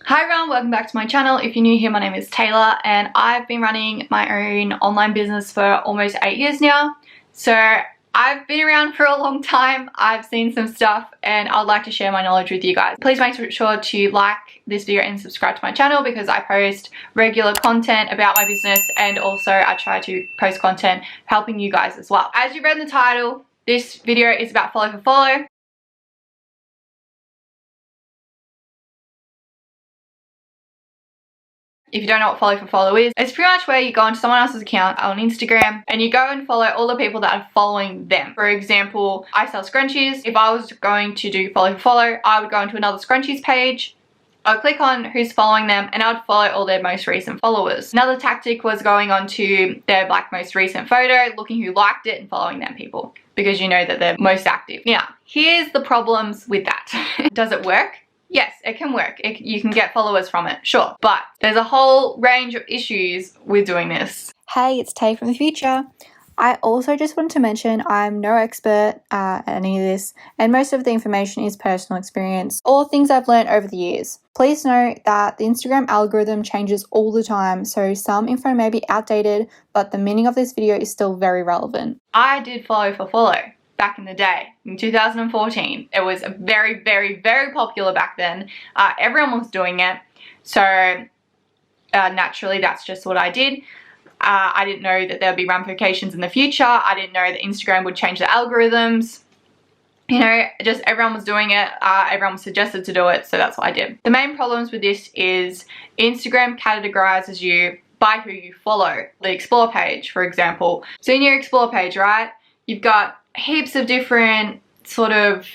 Hi everyone, welcome back to my channel. If you're new here, my name is Taylor and I've been running my own online business for almost 8 years now. So I've been around for a long time, I've seen some stuff and I'd like to share my knowledge with you guys. Please make sure to like this video and subscribe to my channel because I post regular content about my business and also I try to post content helping you guys as well. As you read in the title, this video is about follow for follow. If you don't know what follow for follow is, it's pretty much where you go into someone else's account on Instagram and you go and follow all the people that are following them. For example, I sell scrunchies. If I was going to do follow for follow, I would go into another scrunchies page. I'll click on who's following them and I would follow all their most recent followers. Another tactic was going onto their most recent photo, looking who liked it and following them people because you know that they're most active. Now, here's the problems with that. Does it work? Yes, it can work. You can get followers from it, sure. But there's a whole range of issues with doing this. Hey, it's Tay from the future. I also just wanted to mention I'm no expert at any of this, and most of the information is personal experience or things I've learned over the years. Please note that the Instagram algorithm changes all the time, so some info may be outdated, but the meaning of this video is still very relevant. I did follow for follow back in the day, in 2014. It was very, very, very popular back then. Everyone was doing it. So naturally, that's just what I did. I didn't know that there would be ramifications in the future. I didn't know that Instagram would change the algorithms. You know, just everyone was doing it. Everyone was suggested to do it, so that's what I did. The main problems with this is Instagram categorizes you by who you follow. The Explore page, for example. So in your Explore page, right, you've got heaps of different sort of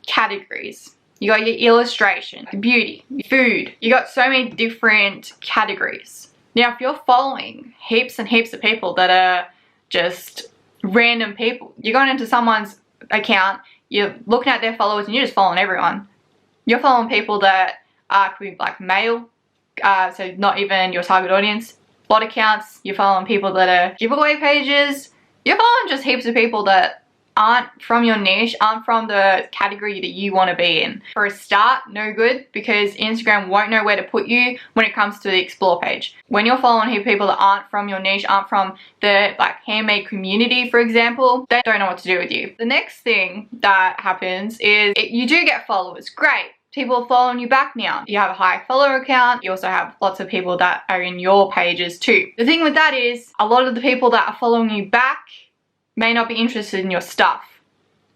categories. You got your illustration, beauty, food. You got so many different categories. Now, if you're following heaps and heaps of people that are just random people, you're going into someone's account, you're looking at their followers and you're just following everyone. You're following people that could be like male, so not even your target audience. Bot accounts, you're following people that are giveaway pages. You're following just heaps of people that aren't from your niche, aren't from the category that you want to be in. For a start, no good, because Instagram won't know where to put you when it comes to the Explore page. When you're following people that aren't from your niche, aren't from the handmade community, for example, they don't know what to do with you. The next thing that happens is you do get followers, great. People are following you back now. You have a high follower count. You also have lots of people that are in your pages too. The thing with that is a lot of the people that are following you back may not be interested in your stuff.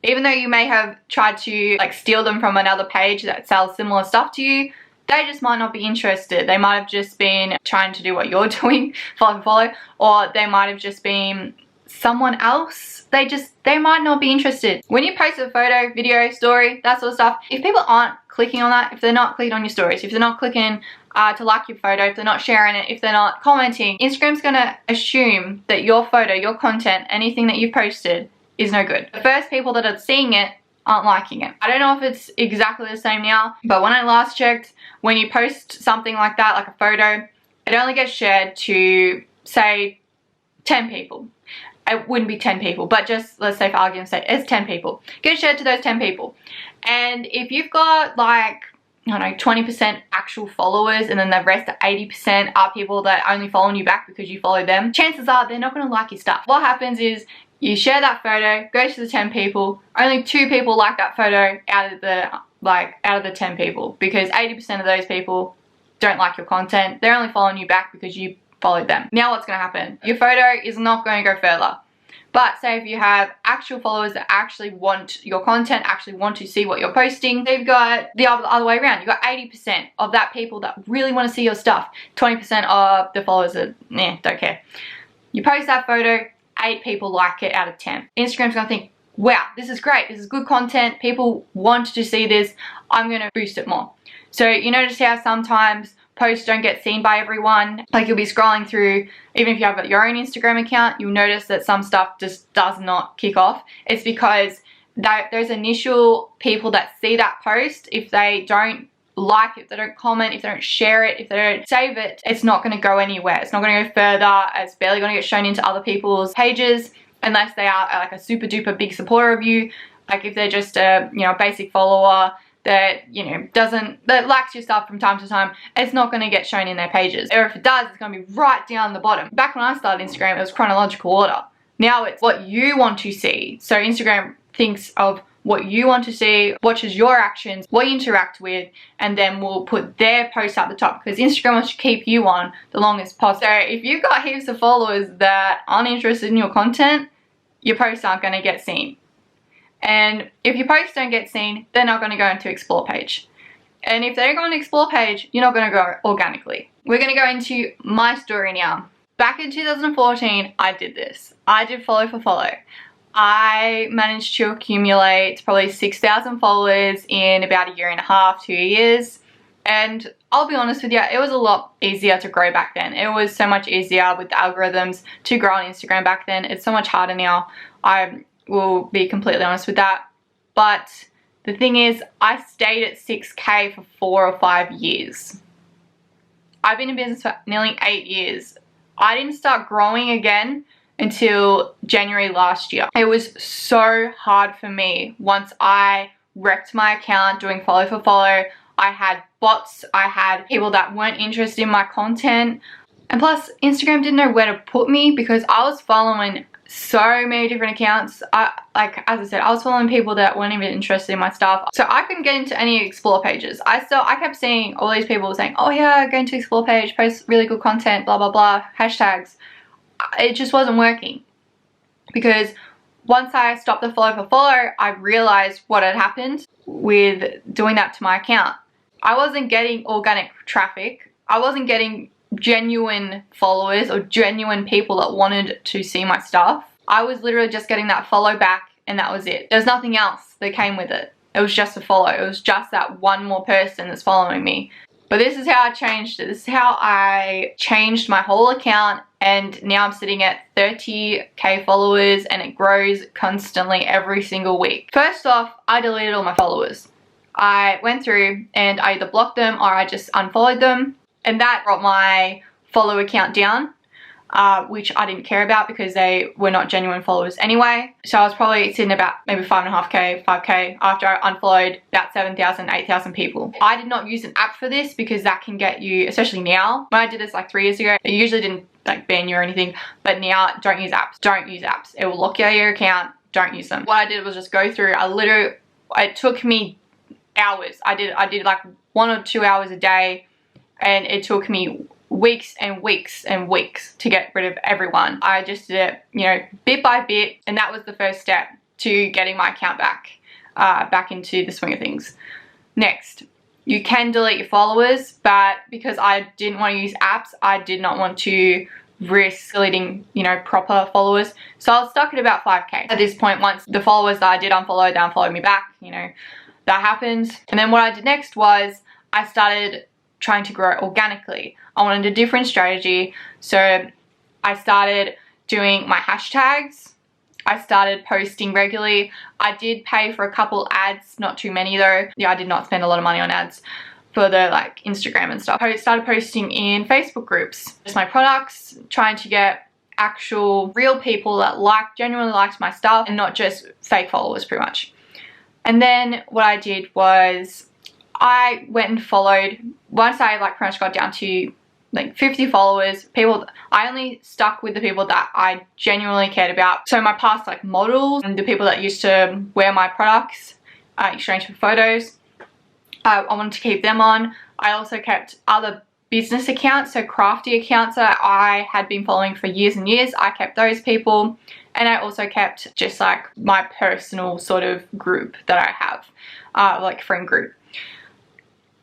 Even though you may have tried to steal them from another page that sells similar stuff to you, they just might not be interested. They might have just been trying to do what you're doing, follow, or they might have just been someone else. They might not be interested. When you post a photo, video, story, that sort of stuff, if people aren't clicking on that, if they're not clicking on your stories, if they're not clicking to like your photo, if they're not sharing it, if they're not commenting, Instagram's gonna assume that your photo, your content, anything that you've posted is no good. The first people that are seeing it aren't liking it. I don't know if it's exactly the same now, but when I last checked, when you post something like that, like a photo, it only gets shared to, say, 10 people. It wouldn't be 10 people, but just let's say for argument's sake, it's 10 people. Get shared to those 10 people. And if you've got I don't know, 20% actual followers and then the rest of 80% are people that only following you back because you follow them, chances are they're not going to like your stuff. What happens is you share that photo, goes to the 10 people, only 2 people like that photo out of the 10 people because 80% of those people don't like your content. They're only following you back because you followed them. Now what's going to happen? Your photo is not going to go further. But say if you have actual followers that actually want your content, actually want to see what you're posting, they've got the other way around. You've got 80% of that people that really want to see your stuff. 20% of the followers that, don't care. You post that photo, 8 people like it out of 10. Instagram's going to think, wow, this is great. This is good content. People want to see this. I'm going to boost it more. So you notice how sometimes posts don't get seen by everyone. You'll be scrolling through, even if you have your own Instagram account, you'll notice that some stuff just does not kick off. It's because those initial people that see that post, if they don't like it, if they don't comment, if they don't share it, if they don't save it, it's not going to go anywhere. It's not going to go further. It's barely going to get shown into other people's pages unless they are a super duper big supporter of you. If they're just a basic follower, that, you know, that likes your stuff from time to time, it's not going to get shown in their pages. Or if it does, it's going to be right down the bottom. Back when I started Instagram, it was chronological order. Now it's what you want to see. So Instagram thinks of what you want to see, watches your actions, what you interact with, and then we'll put their posts at the top, because Instagram wants to keep you on the longest possible. So if you've got heaps of followers that aren't interested in your content, your posts aren't going to get seen. And if your posts don't get seen, they're not going to go into Explore page. And if they go on Explore page, you're not going to go organically. We're going to go into my story now. Back in 2014, I did this. I did follow for follow. I managed to accumulate probably 6,000 followers in about a year and a half, 2 years. And I'll be honest with you, it was a lot easier to grow back then. It was so much easier with the algorithms to grow on Instagram back then. It's so much harder now. I will be completely honest with that. But the thing is, I stayed at 6K for 4 or 5 years. I've been in business for nearly 8 years. I didn't start growing again until January last year. It was so hard for me once I wrecked my account doing follow for follow. I had bots, I had people that weren't interested in my content. And plus, Instagram didn't know where to put me because I was following so many different accounts. As I said, I was following people that weren't even interested in my stuff. So I couldn't get into any Explore pages. I kept seeing all these people saying, oh yeah, go into Explore page, post really good content, blah, blah, blah, hashtags. It just wasn't working, because once I stopped the follow for follow, I realized what had happened with doing that to my account. I wasn't getting organic traffic. I wasn't getting genuine followers or genuine people that wanted to see my stuff. I was literally just getting that follow back, and that was it. There's nothing else that came with it. It was just a follow. It was just that one more person that's following me. But this is how I changed it. This is how I changed my whole account, and now I'm sitting at 30k followers, and it grows constantly every single week. First off, I deleted all my followers. I went through and I either blocked them or I just unfollowed them, and that brought my follow account down, which I didn't care about because they were not genuine followers anyway. So I was probably sitting about maybe 5.5k, 5k after I unfollowed about 7,000, 8,000 people. I did not use an app for this because that can get you, especially now. When I did this like 3 years ago, it usually didn't like ban you or anything, but now don't use apps. Don't use apps. It will lock you out of your account. Don't use them. What I did was just go through. It took me hours. I did like 1 or 2 hours a day, and it took me weeks and weeks and weeks to get rid of everyone. I just did it, you know, bit by bit, and that was the first step to getting my account back into the swing of things. Next, you can delete your followers, but because I didn't want to use apps, I did not want to risk deleting, you know, proper followers. So I was stuck at about 5k. At this point, once the followers that I did unfollow, they unfollowed me back, you know, that happened. And then what I did next was I started trying to grow organically. I wanted a different strategy. So I started doing my hashtags. I started posting regularly. I did pay for a couple ads, not too many though. Yeah, I did not spend a lot of money on ads for the like Instagram and stuff. I started posting in Facebook groups, just my products, trying to get actual real people that genuinely liked my stuff and not just fake followers pretty much. And then what I did was I went and followed, once I like pretty much got down to like 50 followers, I only stuck with the people that I genuinely cared about. So my past like models and the people that used to wear my products, exchange for photos, I wanted to keep them on. I also kept other business accounts, so crafty accounts that I had been following for years and years. I kept those people, and I also kept just like my personal sort of group that I have, like friend group.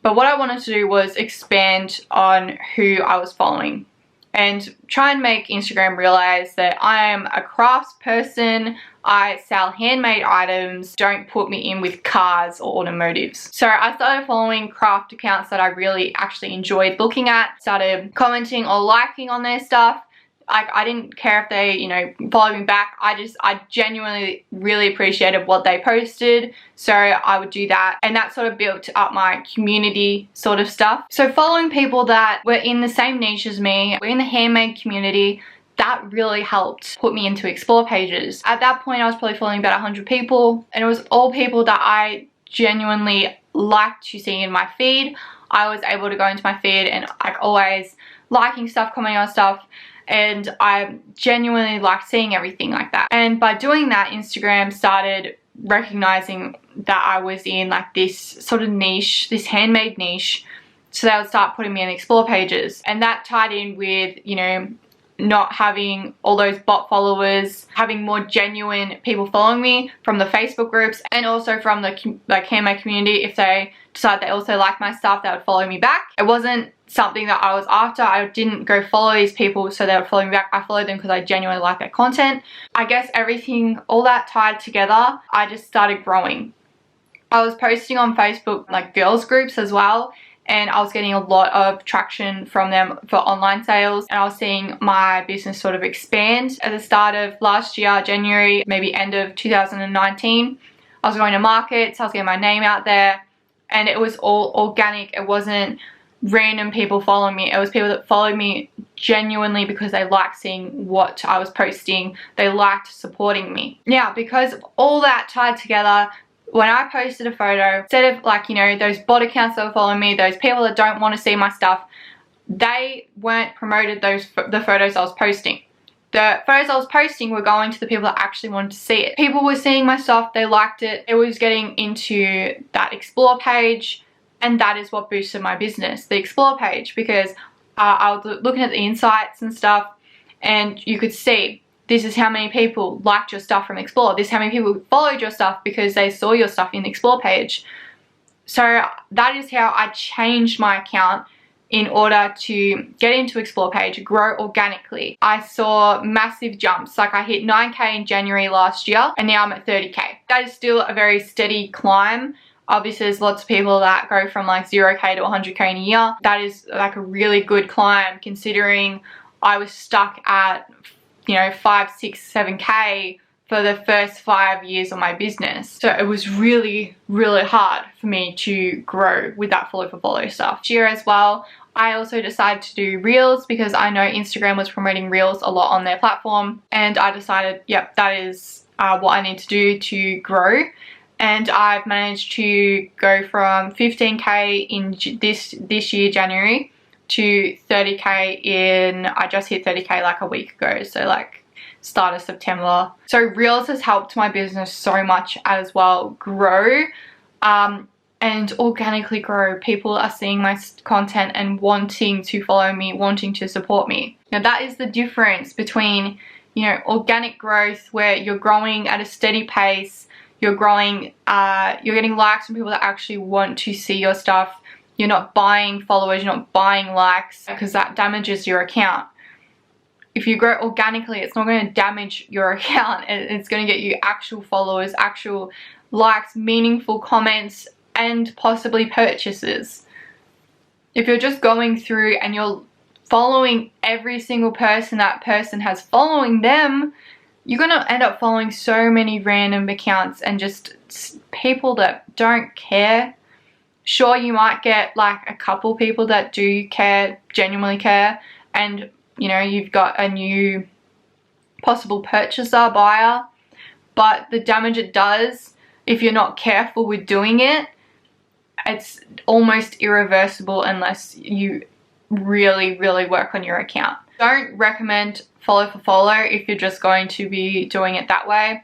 But what I wanted to do was expand on who I was following and try and make Instagram realize that I am a crafts person. I sell handmade items. Don't put me in with cars or automotives. So I started following craft accounts that I really actually enjoyed looking at. Started commenting or liking on their stuff. I didn't care if they, you know, followed me back. I genuinely really appreciated what they posted. So I would do that. And that sort of built up my community sort of stuff. So following people that were in the same niche as me, were in the handmade community, that really helped put me into explore pages. At that point, I was probably following about 100 people. And it was all people that I genuinely like to see in my feed. I was able to go into my feed and like always liking stuff, commenting on stuff, and I genuinely like seeing everything like that. And by doing that, Instagram started recognizing that I was in like this sort of niche, this handmade niche, so they would start putting me in explore pages. And that tied in with, you know, not having all those bot followers, having more genuine people following me from the Facebook groups and also from the like handmade community. If they decide they also like my stuff, they would follow me back. It wasn't something that I was after. I didn't go follow these people so they would follow me back. I followed them because I genuinely like their content. I guess everything, all that tied together, I just started growing. I was posting on Facebook like girls groups as well, and I was getting a lot of traction from them for online sales, and I was seeing my business sort of expand. At the start of last year, January, maybe end of 2019, I was going to markets, I was getting my name out there, and it was all organic. It wasn't random people following me. It was people that followed me genuinely because they liked seeing what I was posting. They liked supporting me. Now, because of all that tied together, when I posted a photo, instead of like, you know, those bot accounts that were following me, those people that don't want to see my stuff, they weren't promoted the photos I was posting. The photos I was posting were going to the people that actually wanted to see it. People were seeing my stuff, they liked it. It was getting into that explore page, and that is what boosted my business, the explore page, because I was looking at the insights and stuff, and you could see this is how many people liked your stuff from Explore. This is how many people followed your stuff because they saw your stuff in the Explore page. So that is how I changed my account in order to get into Explore page, grow organically. I saw massive jumps. Like I hit 9K in January last year, and now I'm at 30K. That is still a very steady climb. Obviously, there's lots of people that go from like 0K to 100K in a year. That is like a really good climb considering I was stuck at, you know, 5, 6, 7K for the first 5 years of my business. So it was really, really hard for me to grow with that follow for follow stuff. This year as well, I also decided to do Reels because I know Instagram was promoting Reels a lot on their platform, and I decided, yep, that is what I need to do to grow. And I've managed to go from 15K in this year, January, to 30K in, I just hit 30K like a week ago, so like start of September. So Reels has helped my business so much as well grow and organically grow. People are seeing my content and wanting to follow me, wanting to support me. Now that is the difference between, you know, organic growth where you're growing at a steady pace, you're growing, you're getting likes from people that actually want to see your stuff. You're not buying followers, you're not buying likes, because that damages your account. If you grow organically, it's not going to damage your account. It's going to get you actual followers, actual likes, meaningful comments, and possibly purchases. If you're just going through and you're following every single person that person has following them, you're going to end up following so many random accounts and just people that don't care. Sure, you might get like a couple people that do care, genuinely care, and you know, you've got a new possible purchaser, buyer, but the damage it does, if you're not careful with doing it, it's almost irreversible unless you really, really work on your account. Don't recommend follow for follow if you're just going to be doing it that way.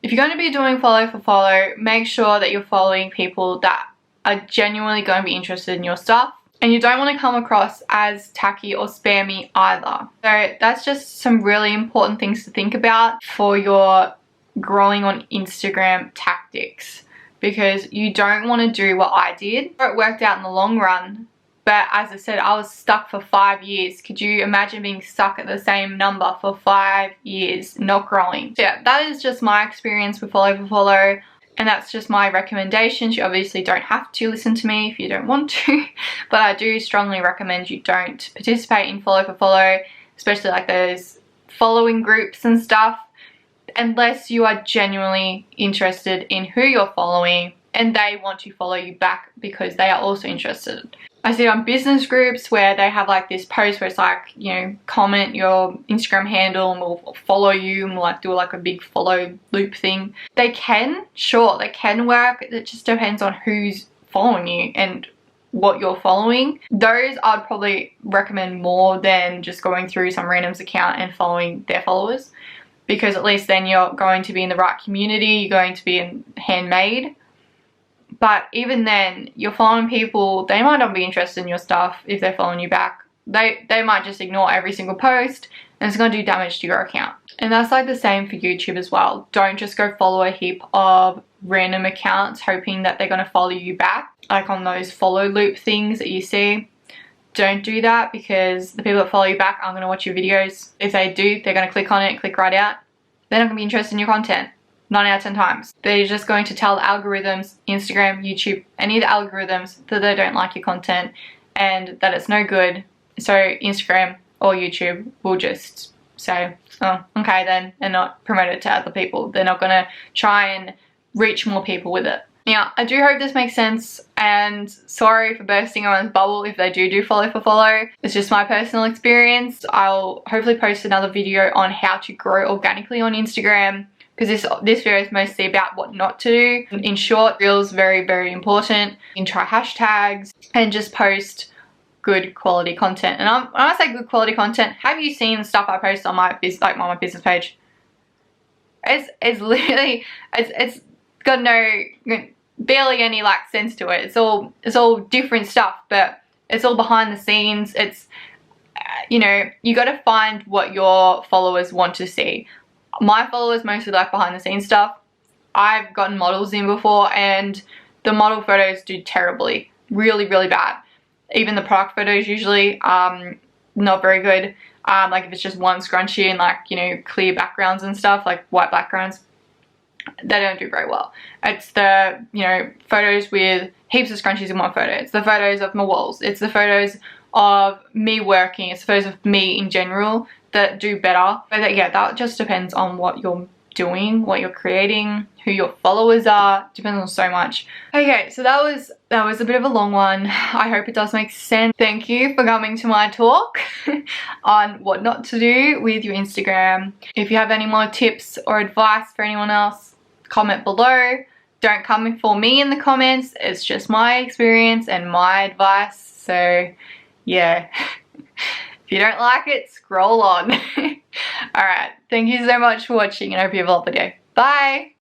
If you're going to be doing follow for follow, make sure that you're following people that are genuinely going to be interested in your stuff, and you don't want to come across as tacky or spammy either. So that's just some really important things to think about for your growing on Instagram tactics, because you don't want to do what I did. It worked out in the long run, but as I said, I was stuck for 5 years. Could you imagine being stuck at the same number for 5 years, not growing? So yeah, that is just my experience with follow for follow. And that's just my recommendations. You obviously don't have to listen to me if you don't want to, but I do strongly recommend you don't participate in follow for follow, especially like those following groups and stuff, unless you are genuinely interested in who you're following and they want to follow you back because they are also interested. I see it on business groups where they have like this post where it's like, you know, comment your Instagram handle and we'll follow you and we'll like do like a big follow loop thing. They can, sure, they can work. It just depends on who's following you and what you're following. Those I'd probably recommend more than just going through some random's account and following their followers, because at least then you're going to be in the right community, you're going to be in handmade. But even then, you're following people, they might not be interested in your stuff if they're following you back. They might just ignore every single post and it's going to do damage to your account. And that's like the same for YouTube as well. Don't just go follow a heap of random accounts hoping that they're going to follow you back, like on those follow loop things that you see. Don't do that, because the people that follow you back aren't going to watch your videos. If they do, they're going to click on it and click right out. They're not going to be interested in your content. 9 out of 10 times. They're just going to tell the algorithms, Instagram, YouTube, any of the algorithms, that they don't like your content and that it's no good. So Instagram or YouTube will just say, oh, okay then, and not promote it to other people. They're not going to try and reach more people with it. Now, I do hope this makes sense, and sorry for bursting everyone's bubble if they do follow for follow. It's just my personal experience. I'll hopefully post another video on how to grow organically on Instagram, because this video is mostly about what not to do. In short, Reels very, very important. You can try hashtags and just post good quality content. And when I say good quality content, have you seen the stuff I post on my business page? It's literally, it's got barely any like sense to it. It's all different stuff, but it's all behind the scenes. It's you know, you got to find what your followers want to see. My followers mostly like behind the scenes stuff. I've gotten models in before and the model photos do terribly, really, really bad. Even the product photos usually not very good. Like if it's just one scrunchie and like, you know, clear backgrounds and stuff, like white backgrounds, they don't do very well. It's the, you know, photos with heaps of scrunchies in one photo. It's the photos of my walls. It's the photos of me working. It's the photos of me in general that do better. But yeah, that just depends on what you're doing, what you're creating, who your followers are. Depends on so much. Okay, so that was a bit of a long one. I hope it does make sense. Thank you for coming to my talk on what not to do with your Instagram. If you have any more tips or advice for anyone else, comment below. Don't come for me in the comments. It's just my experience and my advice. So yeah. If you don't like it, scroll on. Alright, thank you so much for watching and I hope you have a lovely day. Bye!